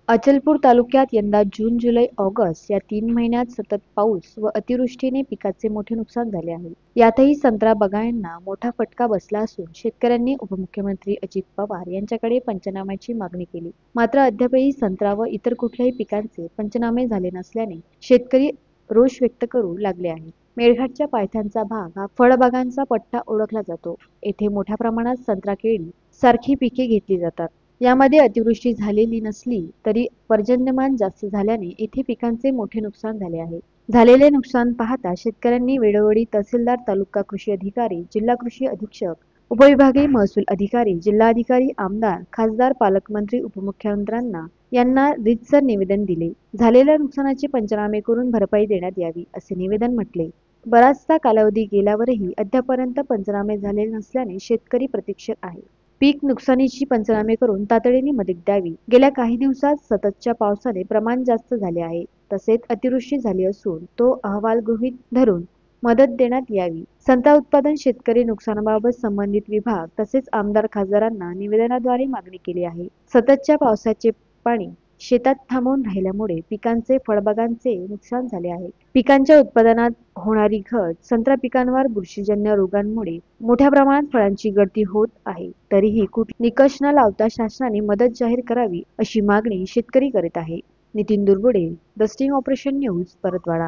अचलपूर तालुक्यात यंदा जून, जुलै, ऑगस्ट या 3 महिन्यात सतत पाऊस व अतिवृष्टीने पिकाचे मोठे नुकसान झाले आहे. यातही संत्रा बागांना मोठा फटका बसला असून शेतकऱ्यांनी उपमुख्यमंत्री अजित पवार यांच्याकडे पंचनाम्याची मागणी केली. मात्र अद्यापही संत्रा व इतर कुठल्याही पिकांचे पंचनामे झाले नसल्याने शेतकरी रोष व्यक्त करू लागले आहेत. मेळघाटच्या पायथ्याचा भाग हा फळबागांचा पट्टा ओळखला जातो. येथे मोठ्या प्रमाणात संत्रा, केळी सारखी पिके घेतली जातात. यामध्ये अतिवृष्टी झालेली नसली तरी पर्जन्यमान जास्त झाल्याने येथे पिकांचे मोठे नुकसान झाले आहे. झालेले नुकसान पाहता शेतकऱ्यांनी वेळोवेळी तहसीलदार, तालुका कृषी अधिकारी, जिल्हा कृषी अधीक्षक, उपविभागीय महसूल अधिकारी, जिल्हाधिकारी, आमदार, खासदार, पालकमंत्री, उपमुख्यमंत्र्यांना यांना रीतसर निवेदन दिले. झालेल्या नुकसानाचे पंचनामे करून भरपाई देण्यात यावी असे निवेदन म्हटले. बराचसा कालावधी गेल्यावरही अद्यापर्यंत पंचनामे झालेले नसल्याने शेतकरी प्रतीक्षेत आहे. पीक नुकसानीची पंचनामे करून तातडीने मदत द्यावी. गेल्या काही दिवसात सततच्या पावसाने प्रमाण जास्त झाले आहे. तसेच अतिवृष्टी झाली असून तो अहवाल गृहीत धरून मदत देण्यात यावी. संत्रा उत्पादन शेतकरी नुकसानाबाबत संबंधित विभाग तसेच आमदार, खासदारांना निवेदनाद्वारे मागणी केली आहे. सततच्या पावसाचे पाणी शेतात थांबून राहिल्यामुळे पिकांचे, फळबागांचे नुकसान झाले आहे. पिकांच्या उत्पादनात होणारी घट, संत्रा पिकांवर बुरशीजन्य रोगांमुळे मोठ्या प्रमाणात फळांची गळती होत आहे. तरीही निकष न लावता शासनाने मदत जाहीर करावी अशी मागणी शेतकरी करीत आहे. Nitin Durgude, the sting operation news, Paratwada.